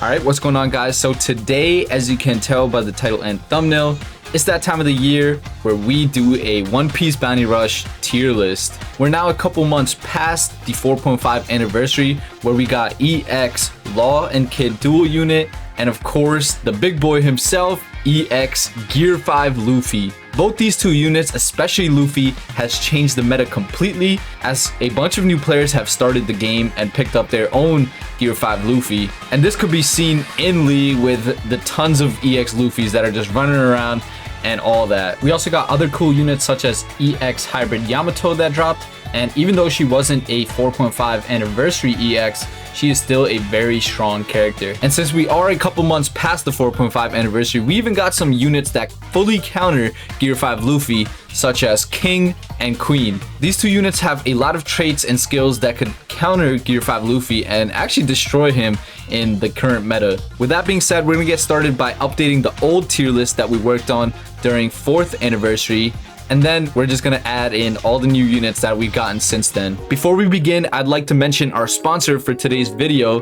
Alright, what's going on, guys? So today, as you can tell by the title and thumbnail, it's that time of the year where we do a One Piece Bounty Rush tier list. We're now a couple months past the 4.5 anniversary where we got EX, Law and Kid dual unit, and of course, the big boy himself, EX Gear 5 Luffy. Both these two units, especially Luffy, has changed the meta completely as a bunch of new players have started the game and picked up their own Gear 5 Luffy. And this could be seen in Lee with the tons of EX Luffys that are just running around and all that. We also got other cool units such as EX Hybrid Yamato that dropped, and even though she wasn't a 4.5 anniversary EX, she is still a very strong character. And since we are a couple months past the 4.5 anniversary, we even got some units that fully counter Gear 5 Luffy, such as King and Queen. These two units have a lot of traits and skills that could counter Gear 5 Luffy and actually destroy him in the current meta. With that being said, we're gonna get started by updating the old tier list that we worked on during 4th anniversary. And then we're just gonna add in all the new units that we've gotten since then. Before we begin, I'd like to mention our sponsor for today's video,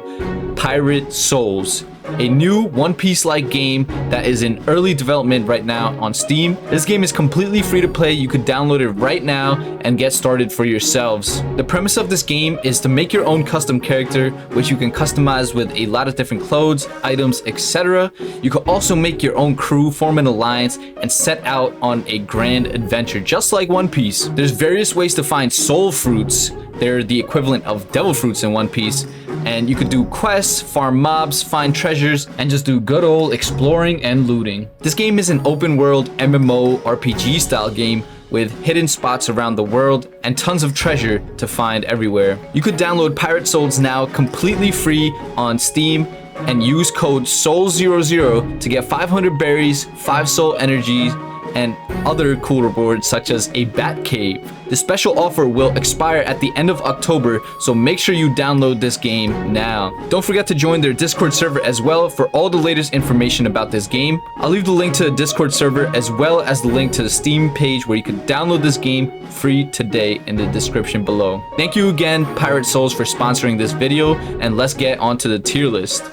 Pirate Souls, a new One Piece-like game that is in early development right now on Steam. This game is completely free to play. You could download it right now and get started for yourselves. The premise of this game is to make your own custom character, which you can customize with a lot of different clothes, items, etc. You could also make your own crew, form an alliance, and set out on a grand adventure, just like One Piece. There's various ways to find soul fruits. They're the equivalent of devil fruits in One Piece. And you could do quests, farm mobs, find treasures, and just do good old exploring and looting. This game is an open world MMO RPG style game with hidden spots around the world and tons of treasure to find everywhere. You could download Pirate Souls now completely free on Steam and use code SOUL00 to get 500 berries, 5 soul energies, and other cool rewards such as a bat cave. The special offer will expire at the end of October, so make sure you download this game now. Don't forget to join their Discord server as well for all the latest information about this game. I'll leave the link to the Discord server as well as the link to the Steam page where you can download this game free today in the description below. Thank you again, Pirate Souls, for sponsoring this video, and let's get onto the tier list.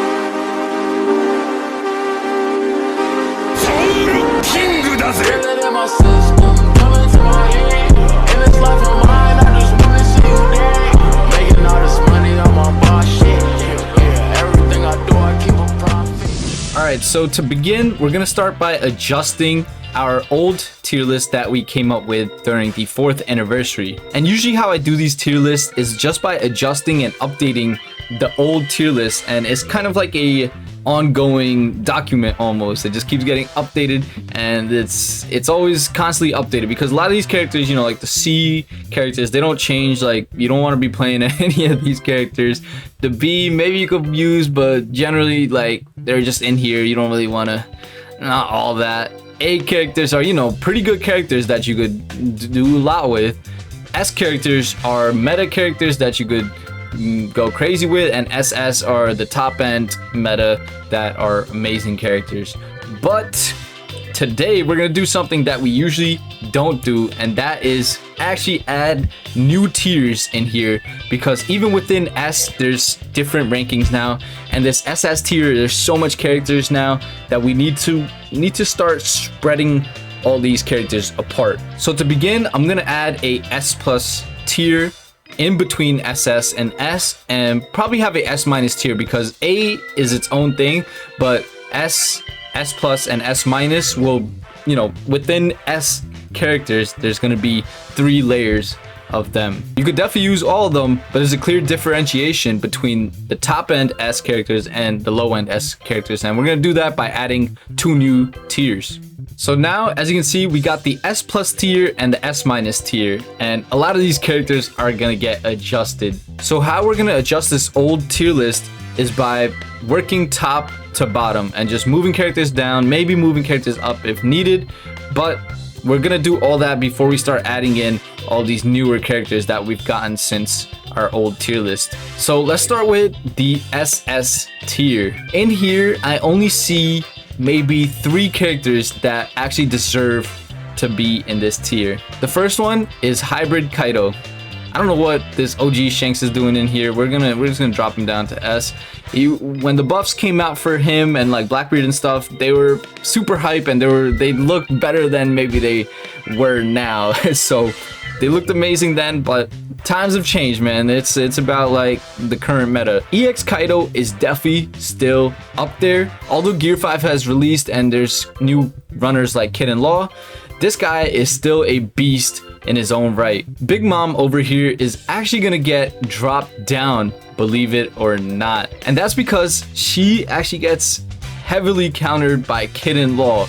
Alright, so to begin, we're gonna start by adjusting our old tier list that we came up with during the 4th anniversary. And usually how I do these tier lists is just by adjusting and updating the old tier list, and it's kind of like a ongoing document almost. It just keeps getting updated, and it's always constantly updated because a lot of these characters, you know, like the C characters, they don't change. Like, you don't want to be playing any of these characters. The B maybe you could use, but generally, like, they're just in here. You don't really want to, not all that. A characters are, you know, pretty good characters that you could do a lot with. S characters are meta characters that you could go crazy with, and SS are the top end meta that are amazing characters. But today we're gonna do something that we usually don't do, and that is actually add new tiers in here, because even within S there's different rankings now, and this SS tier, there's so much characters now that we need to start spreading all these characters apart. So to begin, I'm gonna add a S plus tier in between SS and S, and probably have a S minus tier because A is its own thing, but S plus and S minus will, you know, within S characters there's going to be 3 layers of them. You could definitely use all of them, but there's a clear differentiation between the top end S characters and the low end S characters, and we're going to do that by adding 2 new tiers. So now, as you can see, we got the S plus tier and the S minus tier, and a lot of these characters are gonna get adjusted. So how we're gonna adjust this old tier list is by working top to bottom and just moving characters down, maybe moving characters up if needed, but we're gonna do all that before we start adding in all these newer characters that we've gotten since our old tier list. So let's start with the SS tier. In here, I only see maybe 3 characters that actually deserve to be in this tier. The first one is Hybrid Kaido. I don't know what this OG Shanks is doing in here. We're just gonna drop him down to S. When the buffs came out for him and like Blackbeard and stuff, they were super hype and they looked better than maybe they were now. So they looked amazing then, but times have changed, man. It's about like the current meta. EX Kaido is definitely still up there. Although Gear 5 has released and there's new runners like Kid and Law, this guy is still a beast in his own right. Big Mom over here is actually gonna get dropped down, believe it or not. And that's because she actually gets heavily countered by Kid and Law.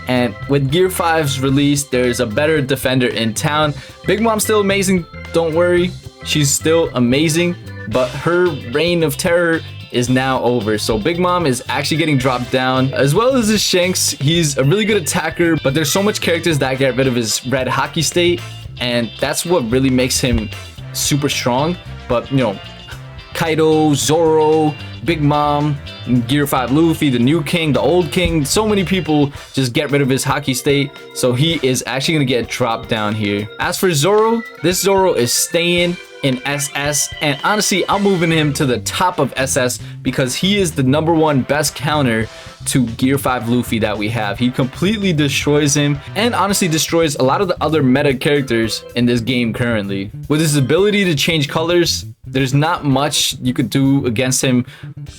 And with Gear 5's release, there's a better defender in town. Big Mom's still amazing, don't worry. She's still amazing, but her reign of terror is now over. So Big Mom is actually getting dropped down, as well as his Shanks. He's a really good attacker, but there's so much characters that get rid of his red hockey state, and that's what really makes him super strong. But you know, Kaido, Zoro, Big Mom, Gear 5 Luffy, the new king, the old king, so many people just get rid of his hockey state, so he is actually gonna get dropped down here. As for Zoro, this Zoro is staying in SS, and honestly I'm moving him to the top of SS because he is the #1 best counter to Gear 5 Luffy that we have. He completely destroys him and honestly destroys a lot of the other meta characters in this game currently. With his ability to change colors, there's not much you could do against him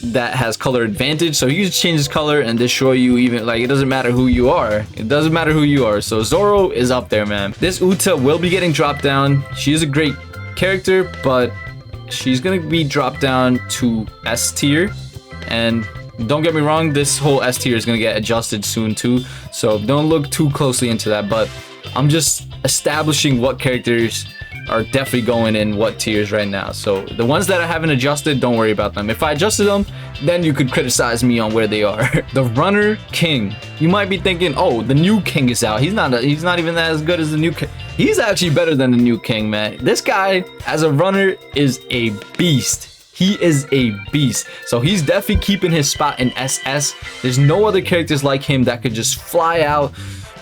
that has color advantage, so he can just change his color and destroy you. Even like, it doesn't matter who you are. It doesn't matter who you are. So Zoro is up there, man. This Uta will be getting dropped down. She is a great character, but she's gonna be dropped down to S tier. And don't get me wrong, this whole S tier is gonna get adjusted soon too, so don't look too closely into that. But I'm just establishing what characters are definitely going in what tiers right now. So the ones that I haven't adjusted, don't worry about them. If I adjusted them, then you could criticize me on where they are. The runner king. You might be thinking, oh, the new king is out. He's not even as good as the new king. He's actually better than the new king, man. This guy as a runner is a beast. He is a beast. So he's definitely keeping his spot in SS. There's no other characters like him that could just fly out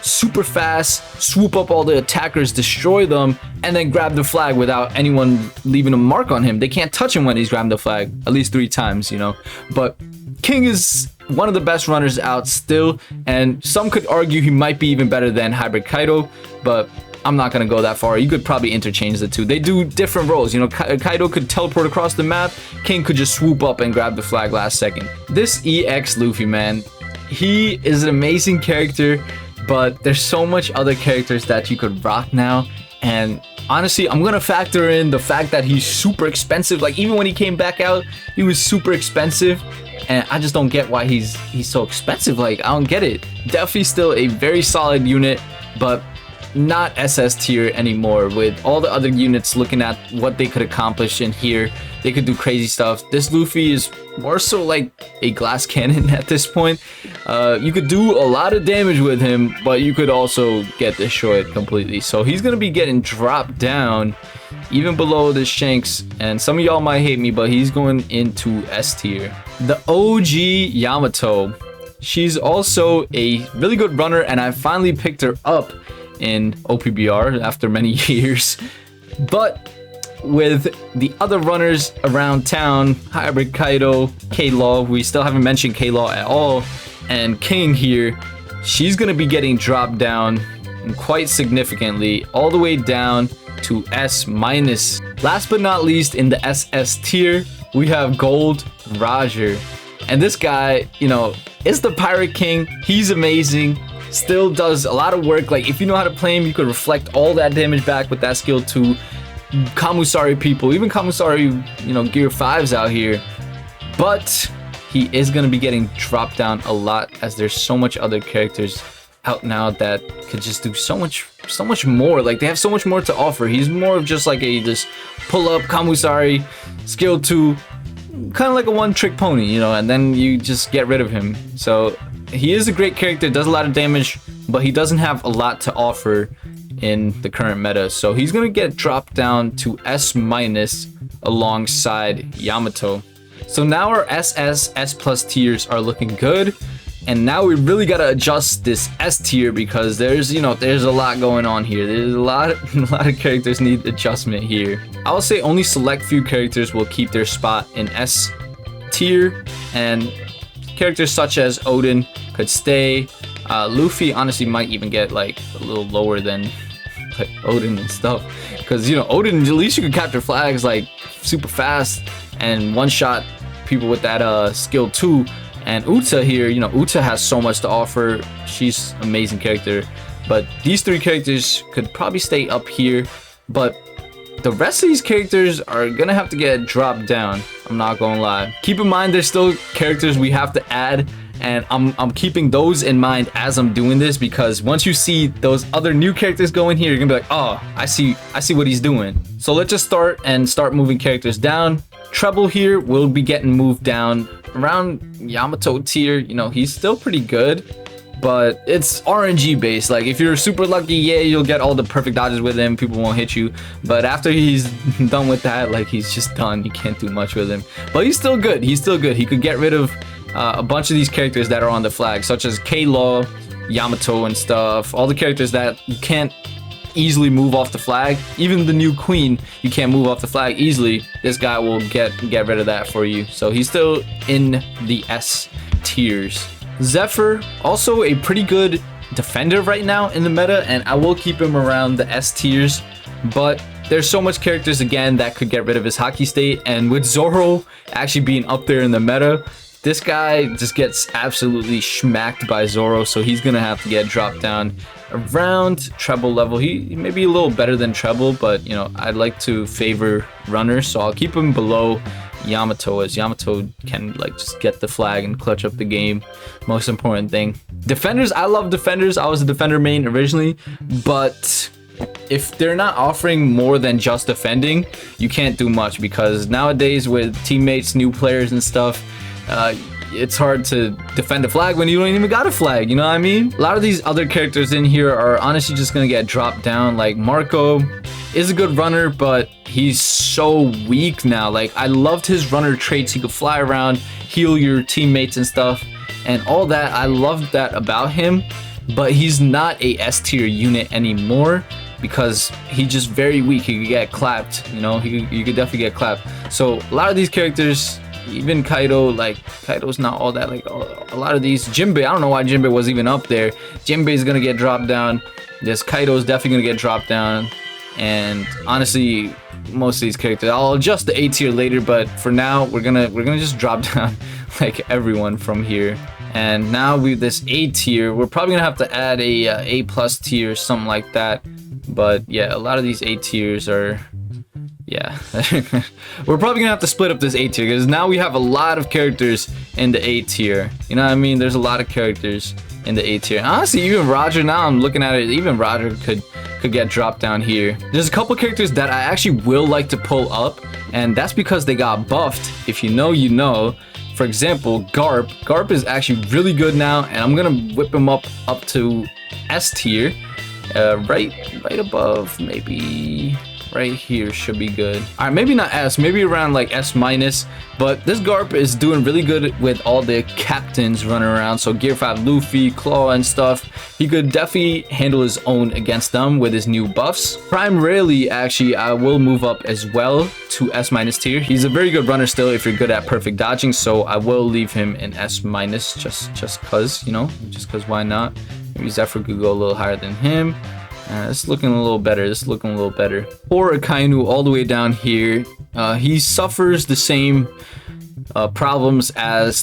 super fast, swoop up all the attackers, destroy them, and then grab the flag without anyone leaving a mark on him. They can't touch him when he's grabbed the flag, at least 3 times, you know. But King is one of the best runners out still, and some could argue he might be even better than Hybrid Kaido, but I'm not gonna go that far. You could probably interchange the two. They do different roles. You know, Kaido could teleport across the map. King could just swoop up and grab the flag last second. This EX Luffy, man, he is an amazing character, but there's so much other characters that you could rock now. And honestly, I'm gonna factor in the fact that he's super expensive. Like, even when he came back out, he was super expensive, and I just don't get why he's so expensive. Like, I don't get it. Definitely still a very solid unit, but not SS tier anymore. With all the other units looking at what they could accomplish in here, they could do crazy stuff. This Luffy is more so like a glass cannon at this point. You could do a lot of damage with him, but you could also get destroyed completely. So he's gonna be getting dropped down even below the Shanks, and some of y'all might hate me, but he's going into S tier. The OG Yamato, she's also a really good runner, and I finally picked her up in OPBR after many years. But with the other runners around town, Hybrid Kaido, K-Law, we still haven't mentioned K-Law at all, and King here, she's gonna be getting dropped down quite significantly, all the way down to S-. Last but not least, in the SS tier, we have Gold Roger. And this guy, you know, is the Pirate King. He's amazing. Still does a lot of work. Like, if you know how to play him, you could reflect all that damage back with that skill to Kamusari people. Even Kamusari, you know, Gear 5's out here. But he is going to be getting dropped down a lot, as there's so much other characters out now that could just do so much more. Like, they have so much more to offer. He's more of just like a this pull up Kamusari skill 2, kind of like a one-trick pony, you know, and then you just get rid of him. So he is a great character, does a lot of damage, but he doesn't have a lot to offer in the current meta. So he's gonna get dropped down to S- alongside Yamato. So now our SS, S+ tiers are looking good. And now we really gotta adjust this S tier because there's, you know, there's a lot going on here. There's a lot of characters need adjustment here. I will say only select few characters will keep their spot in S tier, and characters such as Odin could stay. Luffy honestly might even get like a little lower than like Odin and stuff, because, you know, Odin, at least you can capture flags like super fast and one shot people with that skill too. And Uta here, you know, Uta has so much to offer. She's an amazing character. But these three characters could probably stay up here. But the rest of these characters are gonna have to get dropped down. I'm not gonna lie. Keep in mind, there's still characters we have to add. And I'm keeping those in mind as I'm doing this, because once you see those other new characters go in here, you're gonna be like, oh, I see what he's doing. So let's just start moving characters down. Treble here will be getting moved down around Yamato tier. You know, he's still pretty good, but it's RNG based. Like, if you're super lucky, yeah, you'll get all the perfect dodges with him, people won't hit you. But after he's done with that, like, he's just done. You can't do much with him, but he's still good. He's still good. He could get rid of a bunch of these characters that are on the flag, such as K-Law, Yamato and stuff. All the characters that you can't easily move off the flag. Even the new queen, you can't move off the flag easily. This guy will get rid of that for you. So he's still in the S tiers. Zephyr, also a pretty good defender right now in the meta, and I will keep him around the S tiers. But there's so much characters again that could get rid of his hockey state, and with Zoro actually being up there in the meta, this guy just gets absolutely smacked by Zoro, so he's gonna have to get dropped down around treble level. He may be a little better than treble, but, you know, I'd like to favor runners, so I'll keep him below Yamato, as Yamato can, like, just get the flag and clutch up the game. Most important thing. Defenders, I love defenders. I was a defender main originally, but if they're not offering more than just defending, you can't do much, because nowadays with teammates, new players and stuff, it's hard to defend a flag when you don't even got a flag, you know what I mean? A lot of these other characters in here are honestly just gonna get dropped down. Like, Marco is a good runner, but he's so weak now. Like, I loved his runner traits. He could fly around, heal your teammates and stuff, and all that. I loved that about him, but he's not a S tier unit anymore, because he's just very weak. He could get clapped, you know? You could definitely get clapped. So a lot of these characters, even Kaido, like, Kaido's not all that. Like, a lot of these, Jinbei, I don't know why Jinbei was even up there. Jinbei's gonna get dropped down. This Kaido's definitely gonna get dropped down. And honestly, most of these characters, I'll adjust the A tier later, but for now, we're gonna just drop down like everyone from here. And now with this A tier, we're probably gonna have to add a A plus tier, something like that. But yeah, a lot of these A tiers are, yeah, we're probably gonna have to split up this A tier, because now we have a lot of characters in the A tier. You know what I mean? There's a lot of characters in the A tier. Honestly, even Roger, now I'm looking at it, even Roger could get dropped down here. There's a couple characters that I actually will like to pull up, and that's because they got buffed. If you know, you know. For example, Garp. Garp is actually really good now, and I'm gonna whip him up to S tier, right above, maybe right here should be good. All right, maybe not S, maybe around like S minus, but this Garp is doing really good with all the captains running around. So Gear 5 Luffy, Claw and stuff, he could definitely handle his own against them with his new buffs. Primarily, actually, I will move up as well to S minus tier. He's a very good runner still if you're good at perfect dodging, so I will leave him in S minus just cause, you know, just cause why not? Maybe Zephyr could go a little higher than him. It's looking a little better. This is looking a little better. Poor Akainu all the way down here. He suffers the same problems as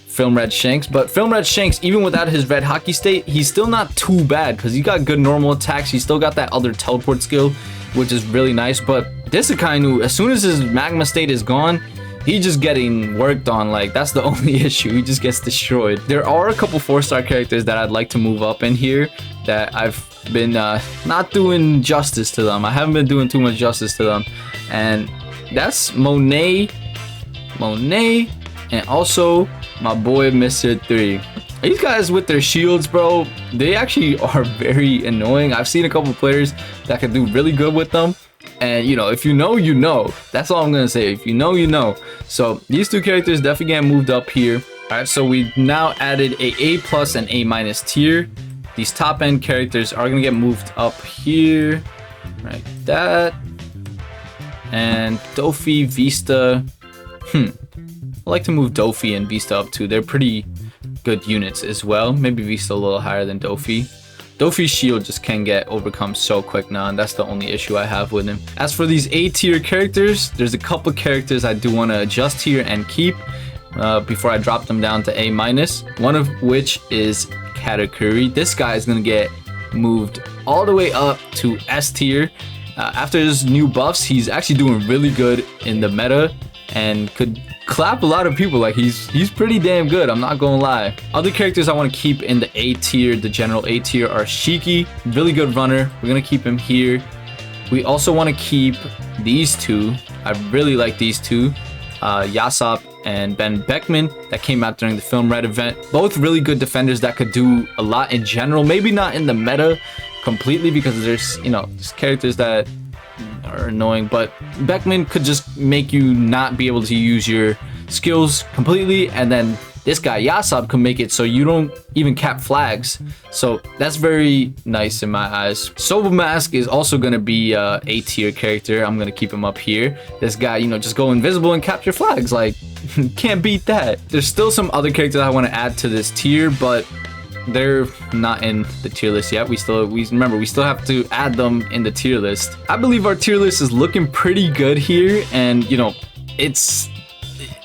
Film Red Shanks, but Film Red Shanks, even without his red hockey state, he's still not too bad, because he got good normal attacks. He still got that other teleport skill, which is really nice. But this Akainu, as soon as his magma state is gone, he's just getting worked on. Like, that's the only issue. He just gets destroyed. There are a couple 4-star characters that I'd like to move up in here that I've been not doing justice to them. I haven't been doing too much justice to them, and that's Monet, and also my boy Mr. 3. These guys with their shields, bro, they actually are very annoying. I've seen a couple players that can do really good with them. And, you know, if you know, you know. That's all I'm gonna say. If you know, you know. So these two characters definitely get moved up here. All right, so we now added a plus and A minus tier. These top end characters are gonna get moved up here, like that. And Dofi, Vista. I like to move Dofi and Vista up too. They're pretty good units as well. Maybe Vista a little higher than Dofi. Dofi's shield just can get overcome so quick now, and that's the only issue I have with him. As for these A tier characters, there's a couple characters I do want to adjust here and keep before I drop them down to A minus. One of which is Katakuri. This guy is going to get moved all the way up to S tier. After his new buffs, he's actually doing really good in the meta and could clap a lot of people. Like he's pretty damn good, I'm not gonna lie. Other characters I want to keep in the A tier, the general A tier, are Shiki, really good runner. We're gonna keep him here. We also want to keep these two. I really like these two, Yasop and Ben Beckman, that came out during the Film Red event. Both really good defenders that could do a lot in general, maybe not in the meta completely, because there's, you know, there's characters that are annoying, but Beckman could just make you not be able to use your skills completely, and then this guy Yasop can make it so you don't even cap flags, so that's very nice in my eyes. Soba Mask is also going to be a tier character. I'm going to keep him up here. This guy, you know, just go invisible and capture flags, like can't beat that. There's still some other characters I want to add to this tier, but they're not in the tier list yet. We still have to add them in the tier list. I believe our tier list is looking pretty good here, and you know, it's,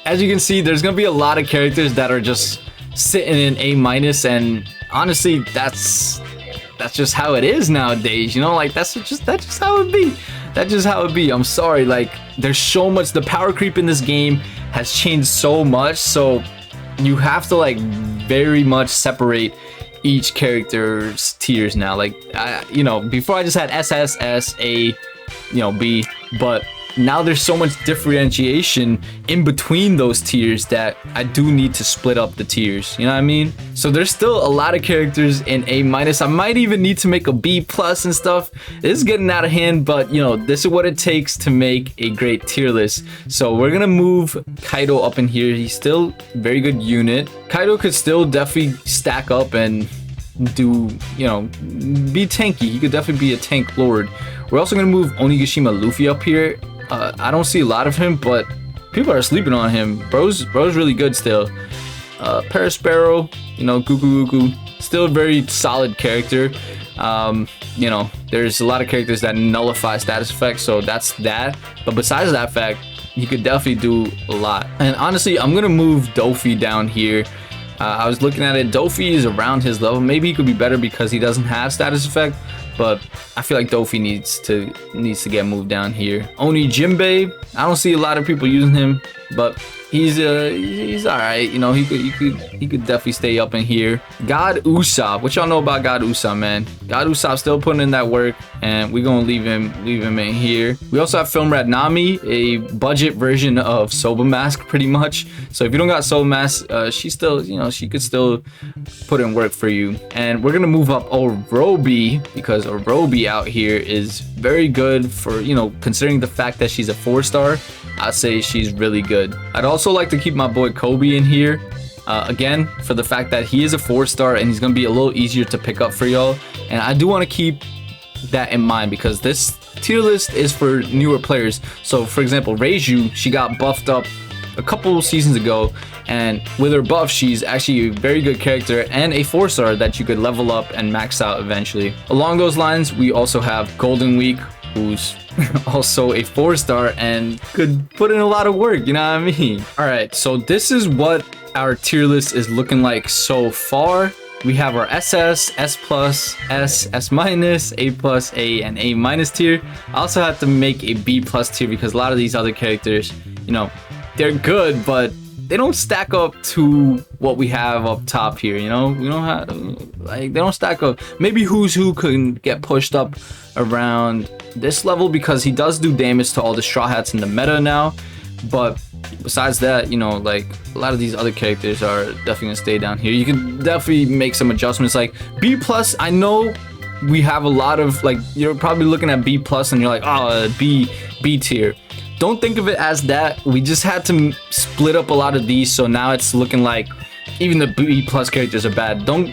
as you can see, there's gonna be a lot of characters that are just sitting in A minus, and honestly, that's just how it is nowadays, you know, like that's just how it be. That's just how it be. I'm sorry, like there's so much, the power creep in this game has changed so much, so you have to like very much separate each character's tiers now. Like you know, before I just had SS, S, A, you know, B, but now there's so much differentiation in between those tiers that I do need to split up the tiers, you know what I mean? So there's still a lot of characters in A minus. I might even need to make a B plus and stuff. This is getting out of hand, but you know, this is what it takes to make a great tier list. So we're gonna move Kaido up in here. He's still a very good unit. Kaido could still definitely stack up and do, you know, be tanky. He could definitely be a tank lord. We're also gonna move Onigashima Luffy up here. I don't see a lot of him, but people are sleeping on him. Bro's really good still. Parasparrow, you know, Gugu, still a very solid character. You know, there's a lot of characters that nullify status effects, so that's that. But besides that fact, he could definitely do a lot. And honestly, I'm gonna move Dofi down here. I was looking at it. Dofi is around his level. Maybe he could be better because he doesn't have status effect, but I feel like Dofi needs to get moved down here. Oni Jinbei, I don't see a lot of people using him, but he's all right. You know, he could definitely stay up in here. God Usopp, what y'all know about God Usopp, man? God Usopp still putting in that work, and we're gonna leave him in here. We also have Film Rat Nami, a budget version of Soba Mask, pretty much. So if you don't got Soba Mask, she still, you know, she could still put in work for you. And we're gonna move up Orobi, because Orobi out here is very good for, you know, considering the fact that she's a 4-star. I'd say she's really good. I'd also like to keep my boy Kobe in here, again, for the fact that he is a 4-star and he's gonna be a little easier to pick up for y'all. And I do want to keep that in mind because this tier list is for newer players. So for example, Reiju, she got buffed up a couple seasons ago, and with her buff, she's actually a very good character and a 4-star that you could level up and max out eventually. Along those lines, we also have Golden Week, who's also a 4-star and could put in a lot of work, you know what I mean? All right, so this is what our tier list is looking like so far. We have our SS, S plus, S, S minus, A plus, A, and A minus tier. I also have to make a B plus tier because a lot of these other characters, you know, they're good, but they don't stack up to what we have up top here, you know? We don't have, like, they don't stack up. Maybe Who's Who could get pushed up around this level because he does do damage to all the Straw Hats in the meta now. But besides that, you know, like, a lot of these other characters are definitely gonna stay down here. You can definitely make some adjustments, like B plus. I know we have a lot of, like, you're probably looking at B plus and you're like, oh, B tier. Don't think of it as that. We just had to split up a lot of these, so now it's looking like even the B plus characters are bad. Don't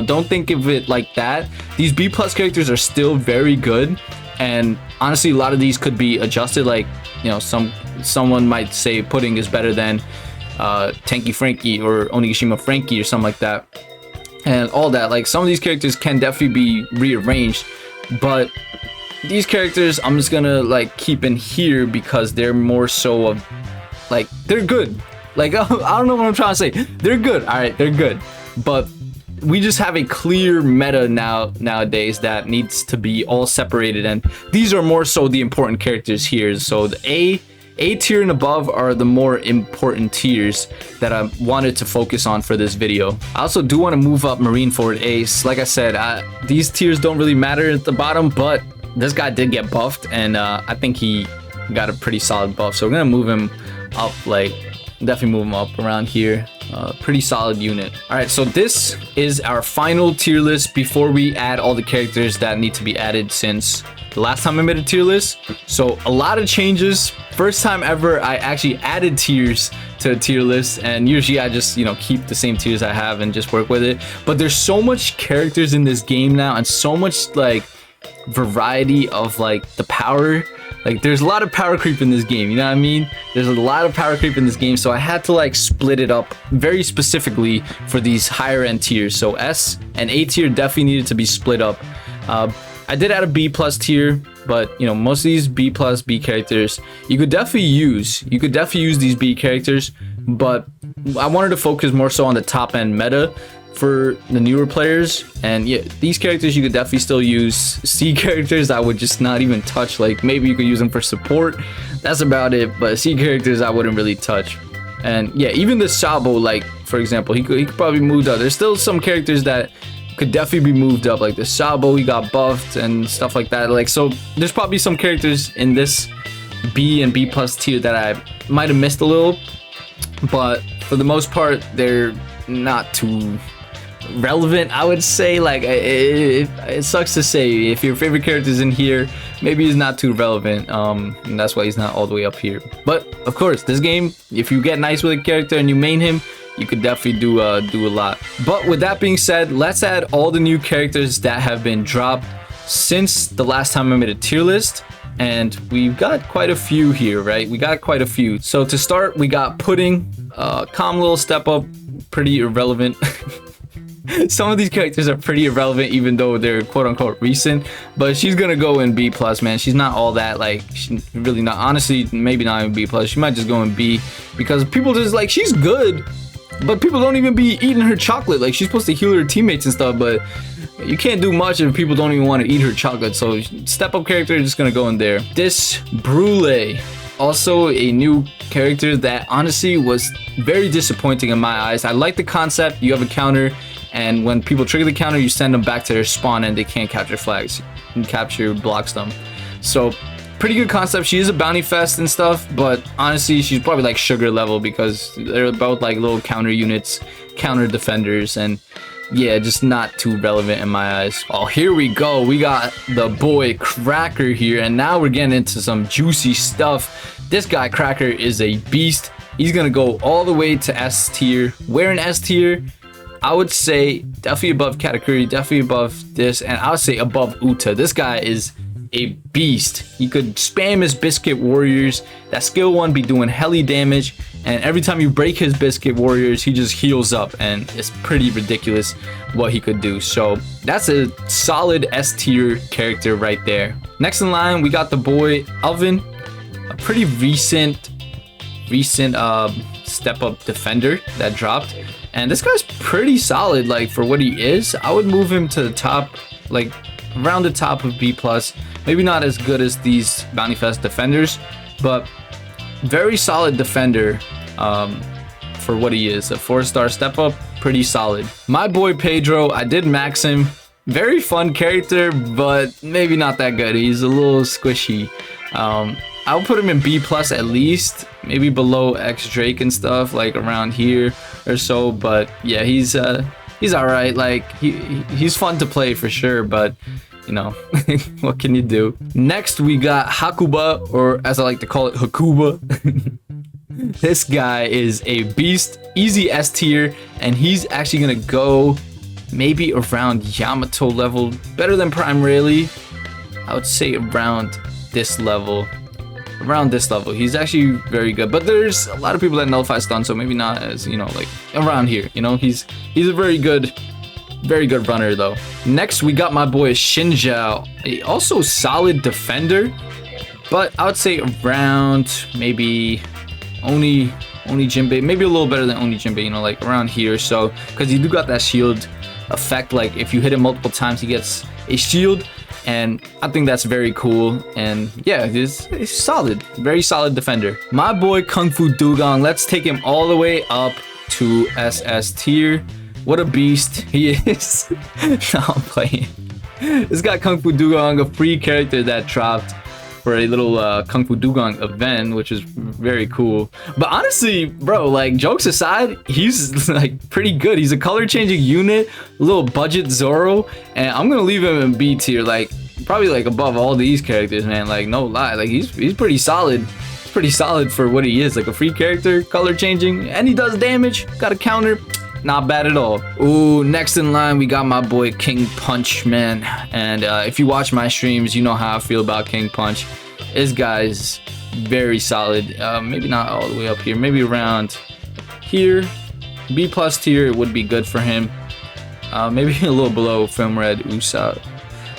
don't think of it like that. These B plus characters are still very good, and honestly, a lot of these could be adjusted. Like, someone might say Pudding is better than Tanky Frankie or Onigashima Frankie or something like that, and all that. Like, some of these characters can definitely be rearranged, but these characters I'm just gonna like keep in here because they're more so of like, they're good. Like, I don't know what I'm trying to say. They're good. All right, they're good, but we just have a clear meta nowadays that needs to be all separated, and these are more so the important characters here. So the A tier and above are the more important tiers that I wanted to focus on for this video. I also do want to move up Marineford Ace. Like I said, these tiers don't really matter at the bottom, but this guy did get buffed, and I think he got a pretty solid buff. So we're gonna move him up, like definitely move him up around here. Pretty solid unit. All right, so this is our final tier list before we add all the characters that need to be added since the last time I made a tier list. So a lot of changes. First time ever I actually added tiers to a tier list, and usually I just keep the same tiers I have and just work with it. But there's so much characters in this game now, and so much like variety of like the power. Like, there's a lot of power creep in this game, you know what I mean? There's a lot of power creep in this game, so I had to like split it up very specifically for these higher end tiers. So S and A tier definitely needed to be split up. I did add a B plus tier, but most of these B plus B characters you could definitely use. You could definitely use these B characters, but I wanted to focus more so on the top end meta for the newer players. And yeah, these characters you could definitely still use. C characters I would just not even touch. Like, maybe you could use them for support, that's about it, but C characters I wouldn't really touch. And yeah, even the Sabo, like for example, he could probably move up. There's still some characters that could definitely be moved up, like the Sabo, he got buffed and stuff like that. Like, so there's probably some characters in this B and B plus tier that I might have missed a little, but for the most part they're not too relevant, I would say. Like, it sucks to say, if your favorite character is in here, maybe he's not too relevant, and that's why he's not all the way up here. But of course, this game, if you get nice with a character and you main him, you could definitely do a lot. But with that being said, let's add all the new characters that have been dropped since the last time I made a tier list. And we've got quite a few here, right? We got quite a few. So to start, we got Pudding, calm little step up, pretty irrelevant. Some of these characters are pretty irrelevant, even though they're quote unquote recent, but she's gonna go in B plus, man. She's not all that, like, she's really not, honestly, maybe not even B plus. She might just go in B because people just like, she's good, but people don't even be eating her chocolate. Like, she's supposed to heal her teammates and stuff, but you can't do much if people don't even want to eat her chocolate. So step up character, just gonna go in there. This Brule, also a new character that honestly was very disappointing in my eyes. I like the concept. You have a counter, and when people trigger the counter, you send them back to their spawn and they can't capture flags and capture blocks them. So pretty good concept. She is a bounty fest and stuff, but honestly she's probably like sugar level because they're both like little counter units, counter defenders, and yeah, just not too relevant in my eyes. Oh, here we go. We got the boy Cracker here, and now we're getting into some juicy stuff. This guy Cracker is a beast. He's gonna go all the way to S tier. Where in S tier? I would say definitely above Katakuri, definitely above this, and I would say above Uta. This guy is a beast. He could spam his Biscuit Warriors. That skill 1 be doing heli damage, and every time you break his Biscuit Warriors, he just heals up, and it's pretty ridiculous what he could do. So that's a solid S tier character right there. Next in line, we got the boy Alvin, a pretty recent step up defender that dropped. And this guy's pretty solid, like, for what he is. I would move him to the top, like around the top of B plus. Maybe not as good as these Bounty Fest defenders, but very solid defender for what he is. A 4-star step up, pretty solid. My boy Pedro, I did max him. Very fun character, but maybe not that good. He's a little squishy. I'll put him in B plus at least, maybe below X Drake and stuff, like around here or so. But yeah, he's all right. Like, he's fun to play for sure, but what can you do? Next we got Hakuba, or as I like to call it, Hakuba. This guy is a beast, easy S tier, and he's actually gonna go maybe around Yamato level, better than Prime really. I would say around this level. He's actually very good, but there's a lot of people that nullify stun, so maybe not as, you know, like around here, you know. He's a very good runner though. Next we got my boy Shinjao, also solid defender, but I would say around maybe Oni Jinbei, maybe a little better than Oni Jinbei, you know, like around here. So because you do got that shield effect, like if you hit him multiple times he gets a shield, and I think that's very cool. And yeah, he's solid, very solid defender. My boy Kung Fu Dugong, let's take him all the way up to SS tier. What a beast he is. No, I'm playing. This guy Kung Fu Dugong, a free character that dropped for a little Kung Fu Dugong event, which is very cool. But honestly, bro, like jokes aside, he's like pretty good. He's a color changing unit, a little budget Zoro, and I'm gonna leave him in B tier, like probably like above all these characters, man. Like no lie, like he's pretty solid. He's pretty solid for what he is, like a free character, color changing, and he does damage. Got a counter. Not bad at all. Ooh, next in line we got my boy King Punch, man. And if you watch my streams, you know how I feel about King Punch. This guy's very solid. Maybe not all the way up here, maybe around here. B+ tier would be good for him. Maybe a little below Film Red Usopp,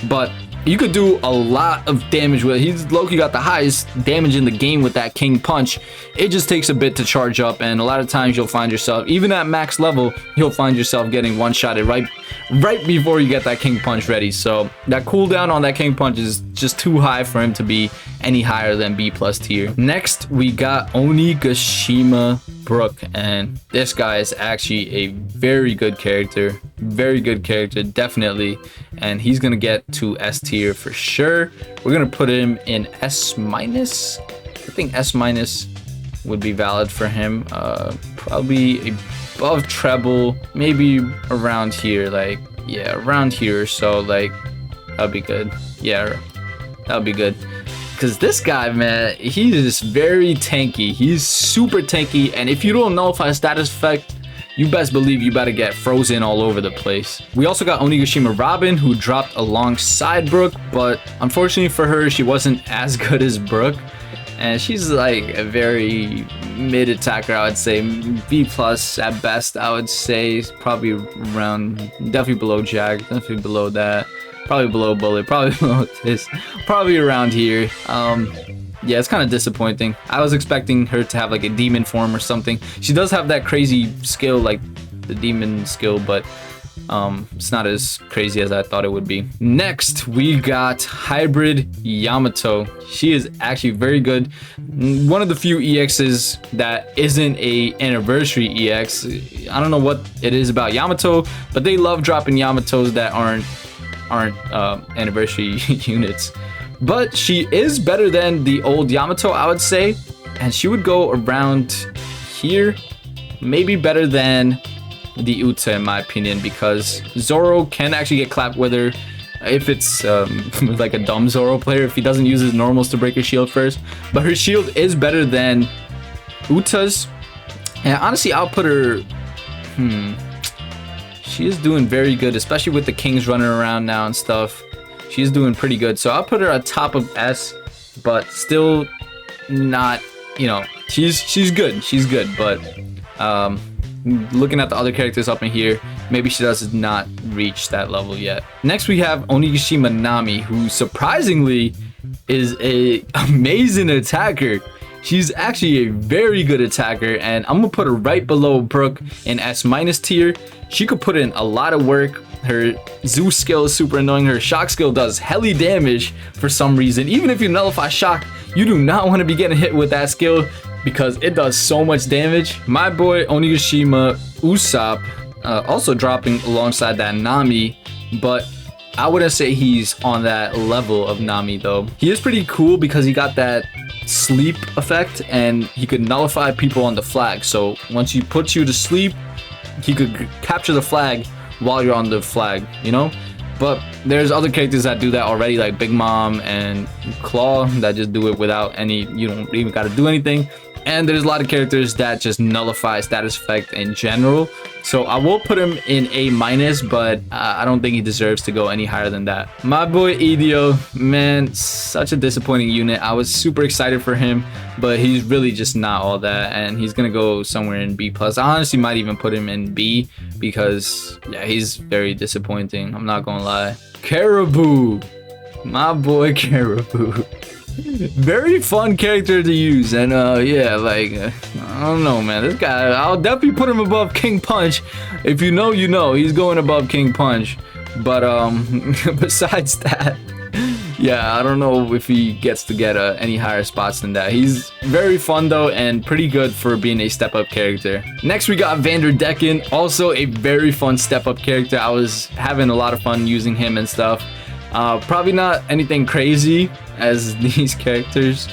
but you could do a lot of damage with it. He's low-key got the highest damage in the game with that King Punch. It just takes a bit to charge up, and a lot of times you'll find yourself, even at max level, you'll find yourself getting one-shotted right before you get that King Punch ready. So that cooldown on that King Punch is just too high for him to be any higher than B+ tier. Next, we got Onigashima Brook, and this guy is actually a very good character, definitely, and he's gonna get to S tier for sure. We're gonna put him in S-. I think S- would be valid for him. Probably above treble, maybe around here, like yeah, around here. So like that'd be good. Yeah, that'd be good. Because this guy, man, he is very tanky. He's super tanky, and if you don't nullify status effect, you best believe you better get frozen all over the place. We also got Onigashima Robin, who dropped alongside Brook, but unfortunately for her, she wasn't as good as Brook. And she's like a very mid attacker, I would say. B+ at best, I would say. Probably around, definitely below Jag, definitely below that. Probably below Bullet, probably below this, probably around here. Yeah, it's kind of disappointing. I was expecting her to have like a demon form or something. She does have that crazy skill, like the demon skill, but it's not as crazy as I thought it would be. Next, we got Hybrid Yamato. She is actually very good. One of the few EXs that isn't a anniversary EX. I don't know what it is about Yamato, but they love dropping Yamatos that aren't anniversary units. But she is better than the old Yamato, I would say, and she would go around here, maybe better than the Uta in my opinion, because Zoro can actually get clapped with her if it's like a dumb Zoro player, if he doesn't use his normals to break her shield first. But her shield is better than Uta's, and honestly I'll put her she is doing very good, especially with the kings running around now and stuff. She's doing pretty good, so I'll put her at top of S, but still not, you know, she's good, but looking at the other characters up in here, maybe she does not reach that level yet. Next we have Onigashima Nami, who surprisingly is a amazing attacker. She's actually a very good attacker, and I'm gonna put her right below Brook in S- tier. She could put in a lot of work. Her Zeus skill is super annoying. Her shock skill does heli damage for some reason. Even if you nullify shock, you do not want to be getting hit with that skill because it does so much damage. My boy Onigashima Usopp also dropping alongside that Nami, but I wouldn't say he's on that level of Nami though. He is pretty cool because he got that sleep effect and he could nullify people on the flag. So once he puts you to sleep, he could capture the flag while you're on the flag, you know? But there's other characters that do that already, like Big Mom and Claw, that just do it without any, you don't even gotta do anything. And there's a lot of characters that just nullify status effect in general. So I will put him in A-, but I don't think he deserves to go any higher than that. My boy Edio, man, such a disappointing unit. I was super excited for him, but he's really just not all that, and he's gonna go somewhere in B+. I honestly might even put him in B because, yeah, he's very disappointing. I'm not gonna lie. Caribou, my boy Caribou. Very fun character to use, and yeah, like I don't know, man, this guy, I'll definitely put him above King Punch. If you know, you know, he's going above King Punch. But besides that, yeah, I don't know if he gets to get any higher spots than that. He's very fun though, and pretty good for being a step up character. Next we got Vanderdecken, also a very fun step up character. I was having a lot of fun using him and stuff. Probably not anything crazy as these characters,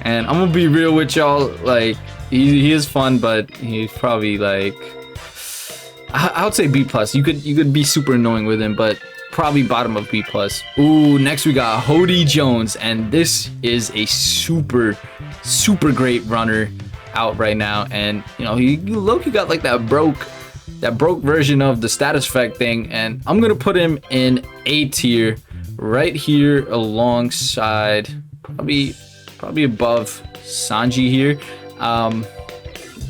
and I'm gonna be real with y'all, like he is fun, but he's probably like, I would say B+. You could be super annoying with him, but probably bottom of B+. Ooh, next we got Hody Jones, and this is a super great runner out right now, and you know, he Lowkey got like that broke version of the status effect thing, and I'm gonna put him in A tier right here alongside probably above Sanji here.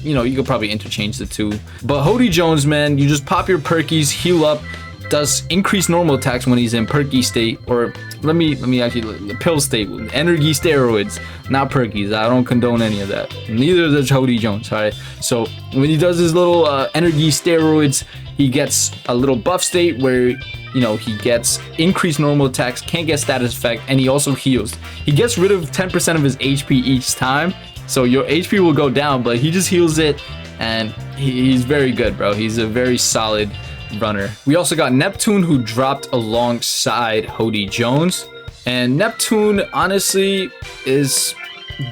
You know, you could probably interchange the two, but Hody Jones, man, you just pop your perkies, heal up, does increase normal attacks when he's in perky state, or let me actually, pill state, energy steroids, not perkies. I don't condone any of that. Neither does Hody Jones. All right, so when he does his little energy steroids, he gets a little buff state where, you know, he gets increased normal attacks, can't get status effect, and he also heals. He gets rid of 10% of his HP each time, so your HP will go down, but he just heals it, and he's very good, bro. He's a very solid runner. We also got Neptune, who dropped alongside Hody Jones, and Neptune honestly is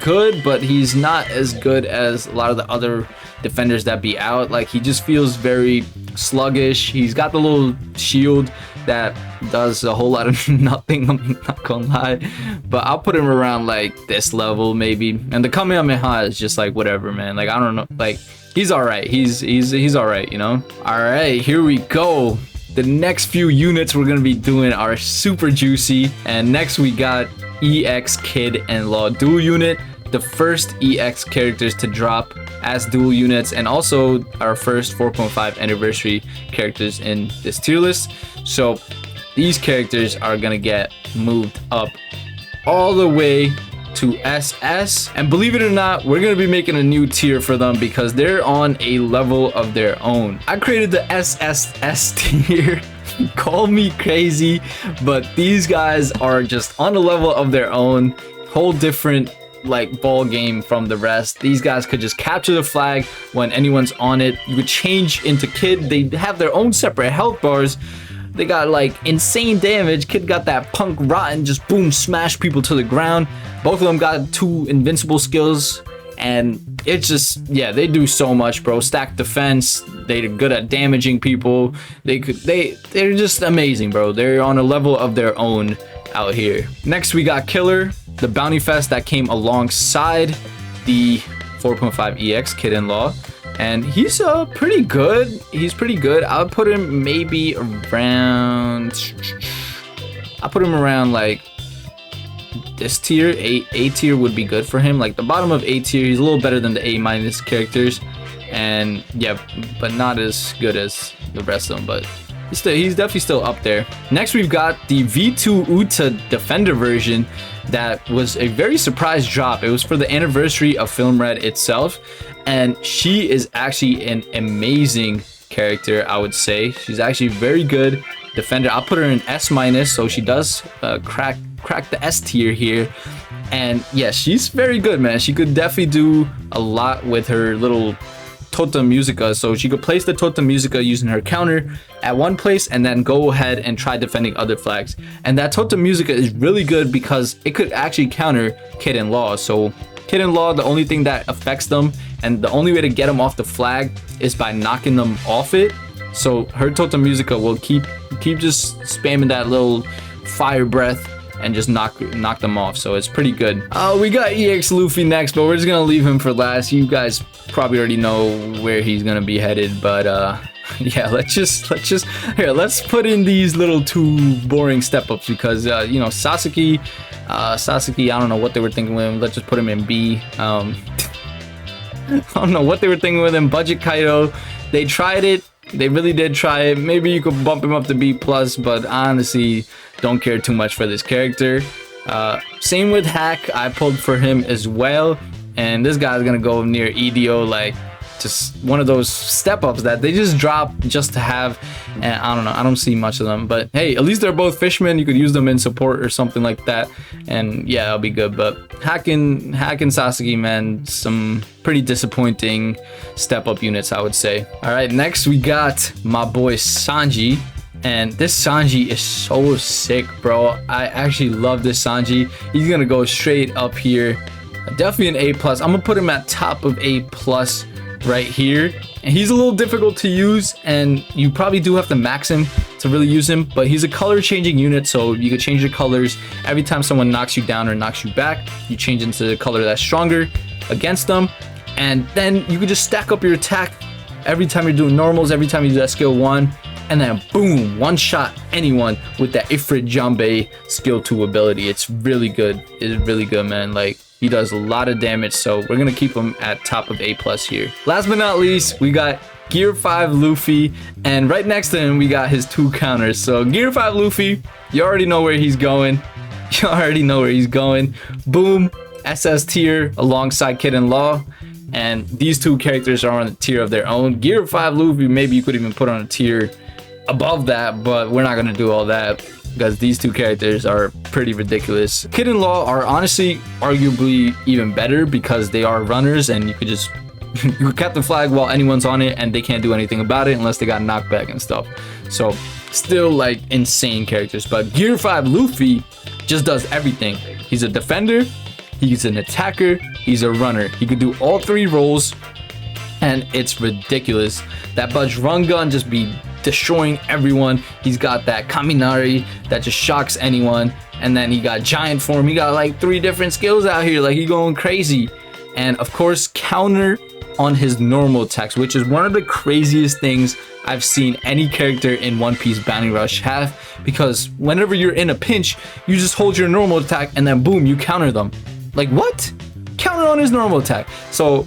good, but he's not as good as a lot of the other defenders that be out. Like, he just feels very sluggish. He's got the little shield that does a whole lot of nothing, I'm not gonna lie, but I'll put him around like this level maybe. And the Kamehameha is just like whatever, man. Like, I don't know, like he's all right. He's all right, you know. All right, here we go. The next few units we're gonna be doing are super juicy, and next we got EX Kid and Law dual unit, the first EX characters to drop as dual units, and also our first 4.5 anniversary characters in this tier list. So these characters are gonna get moved up all the way to SS, and believe it or not, we're gonna be making a new tier for them because they're on a level of their own. I created the SSS tier. Call me crazy, but these guys are just on a level of their own, whole different like ball game from the rest. These guys could just capture the flag when anyone's on it. You could change into Kid. They have their own separate health bars. They got like insane damage. Kid got that punk rotten, just boom, smash people to the ground. Both of them got 2 invincible skills, and it's just, yeah, they do so much, bro. Stack defense, they're good at damaging people. They're just amazing, bro. They're on a level of their own out here. Next we got Killer, the bounty fest that came alongside the 4.5 EX Kid in Law, and he's pretty good. He's pretty good. I'll put him maybe around, I'll put him around like this tier. A tier would be good for him, like the bottom of A tier. He's a little better than the A- characters, and yeah, but not as good as the rest of them, but he's definitely still up there. Next we've got the V2 Uta Defender version that was a very surprise drop. It was for the anniversary of Film Red itself, and she is actually an amazing character, I would say. She's actually very good defender. I'll put her in S-, so she does crack the S tier here. And yeah, she's very good, man. She could definitely do a lot with her little Totem Musica. So she could place the Totem Musica using her counter at one place and then go ahead and try defending other flags. And that Totem Musica is really good because it could actually counter Kid in Law. So Kid in Law, the only thing that affects them and the only way to get them off the flag is by knocking them off it. So her Totem Musica will keep just spamming that little fire breath and just knock them off. So it's pretty good. We got EX Luffy next, but we're just gonna leave him for last. You guys probably already know where he's gonna be headed, but yeah, let's put in these little 2 boring step ups because you know, Sasuke, I don't know what they were thinking with him. Let's just put him in B. I don't know what they were thinking with him. Budget Kaido, they tried it. They really did try it. Maybe you could bump him up to B+, but honestly, don't care too much for this character. Same with Hack. I pulled for him as well, and this guy's gonna go near EDO, like just one of those step ups that they just drop just to have. And I don't know, I don't see much of them, but hey, at least they're both fishermen. You could use them in support or something like that, and yeah, it'll be good. But Hack and Sasuke, man, some pretty disappointing step up units, I would say. All right, next we got my boy Sanji. And this Sanji is so sick, bro. I actually love this Sanji. He's gonna go straight up here. Definitely an A+. I'm gonna put him at top of A+ right here. And he's a little difficult to use, and you probably do have to max him to really use him, but he's a color changing unit, so you could change the colors every time someone knocks you down or knocks you back. You change into the color that's stronger against them, and then you could just stack up your attack every time you're doing normals, every time you do that skill 1, and then boom, one shot anyone with that Ifrit Jambe skill 2 ability. It's really good. It's really good, man. Like, he does a lot of damage, so we're gonna keep him at top of A+ here. Last but not least, we got Gear 5 Luffy, and right next to him we got his 2 counters. So Gear 5 Luffy, you already know where he's going. You already know where he's going. Boom, SS tier alongside Kid and Law, and these 2 characters are on a tier of their own. Gear 5 Luffy, maybe you could even put on a tier above that, but we're not gonna do all that because these 2 characters are pretty ridiculous. Kid and Law are honestly arguably even better because they are runners, and you could just you could cap the flag while anyone's on it and they can't do anything about it unless they got knocked back and stuff. So still like insane characters. But Gear 5 Luffy just does everything. He's a defender, he's an attacker, he's a runner. He could do all 3 roles, and it's ridiculous. That Budge Run Gun just be destroying everyone. He's got that Kaminari that just shocks anyone, and then he got Giant Form. He got like 3 different skills out here, like he going crazy. And of course, counter on his normal attacks, which is one of the craziest things I've seen any character in One Piece Bounty Rush have, because whenever you're in a pinch, you just hold your normal attack and then boom, you counter them. Like, what? Counter on his normal attack. So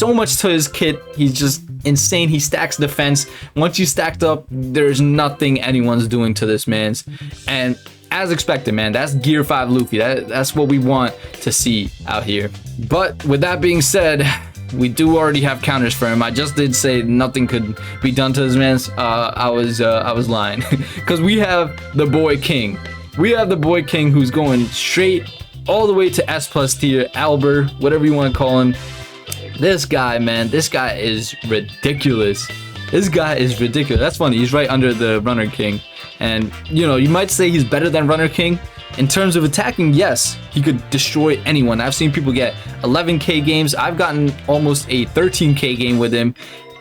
much to his kit. He's just insane. He stacks defense. Once you stacked up, there's nothing anyone's doing to this man's. And as expected, man, that's Gear 5 Luffy. That's what we want to see out here. But with that being said, we do already have counters for him. I just did say nothing could be done to this man's. I was lying because we have the boy King. We have the boy King who's going straight all the way to S+ tier, Albert, whatever you want to call him. This guy, man, this guy is ridiculous. This guy is ridiculous. That's funny. He's right under the Runner King. And, you know, you might say he's better than Runner King. In terms of attacking, yes, he could destroy anyone. I've seen people get 11k games. I've gotten almost a 13k game with him.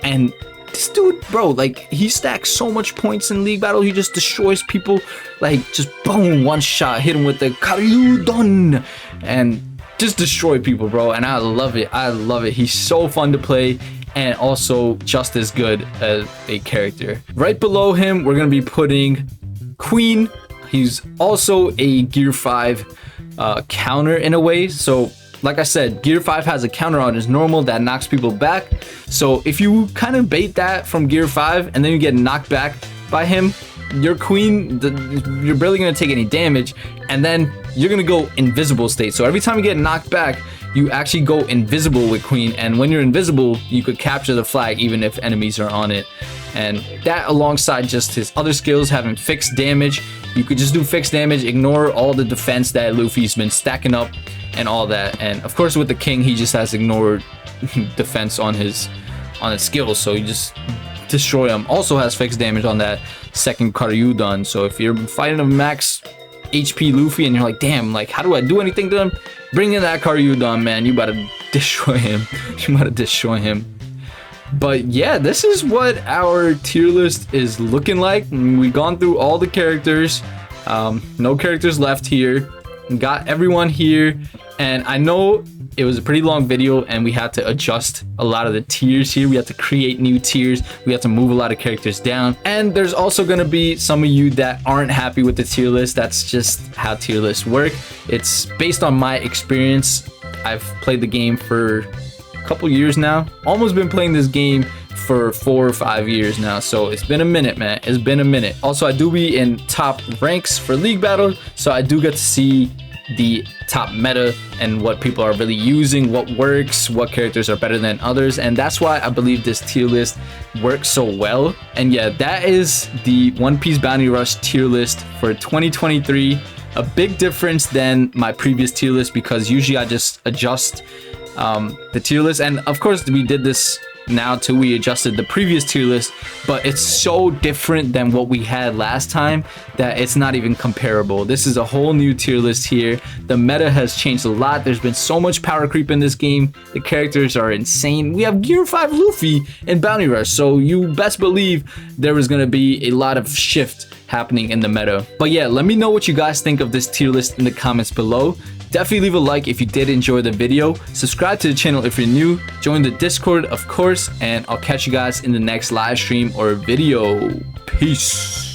And this dude, bro, like, he stacks so much points in League Battle. He just destroys people. Like, just boom, one shot. Hit him with the Karyudon. And just destroy people, bro, and I love it. I love it. He's so fun to play, and also just as good as a character. Right below him, we're gonna be putting Queen. He's also a Gear 5 counter in a way. So like I said, Gear 5 has a counter on his normal that knocks people back. So if you kind of bait that from Gear 5 and then you get knocked back by him, your Queen, you're barely going to take any damage, and then you're going to go invisible state. So every time you get knocked back, you actually go invisible with Queen, and when you're invisible, you could capture the flag even if enemies are on it. And that, alongside just his other skills having fixed damage, you could just do fixed damage, ignore all the defense that Luffy's been stacking up and all that. And of course with the King, he just has ignored defense on his skills, so you just destroy him. Also has fixed damage on that second Karyudon. So if you're fighting a max HP Luffy and you're like, damn, like, how do I do anything to him? Bring in that Karyudon, man. You better destroy him. You better destroy him. But yeah, this is what our tier list is looking like. We've gone through all the characters. No characters left here. Got everyone here, and I know it was a pretty long video and we had to adjust a lot of the tiers here. We had to create new tiers. We had to move a lot of characters down, and there's also going to be some of you that aren't happy with the tier list. That's just how tier lists work. It's based on my experience. I've played the game for a couple years now. Almost been playing this game for 4 or 5 years now, so it's been a minute, man. It's been a minute. Also, I do be in top ranks for league battle, so I do get to see the top meta and what people are really using, what works, what characters are better than others, and that's why I believe this tier list works so well. And yeah, that is the One Piece Bounty Rush tier list for 2023. A big difference than my previous tier list, because usually I just adjust the tier list, and of course we did this now too. We adjusted the previous tier list, but it's so different than what we had last time that it's not even comparable. This is a whole new tier list here. The meta has changed a lot. There's been so much power creep in this game. The characters are insane. We have Gear 5 Luffy in Bounty Rush, so you best believe there was going to be a lot of shift happening in the meta. But yeah, let me know what you guys think of this tier list in the comments below. Definitely leave a like if you did enjoy the video. Subscribe to the channel if you're new. Join the Discord, of course, and I'll catch you guys in the next live stream or video. Peace.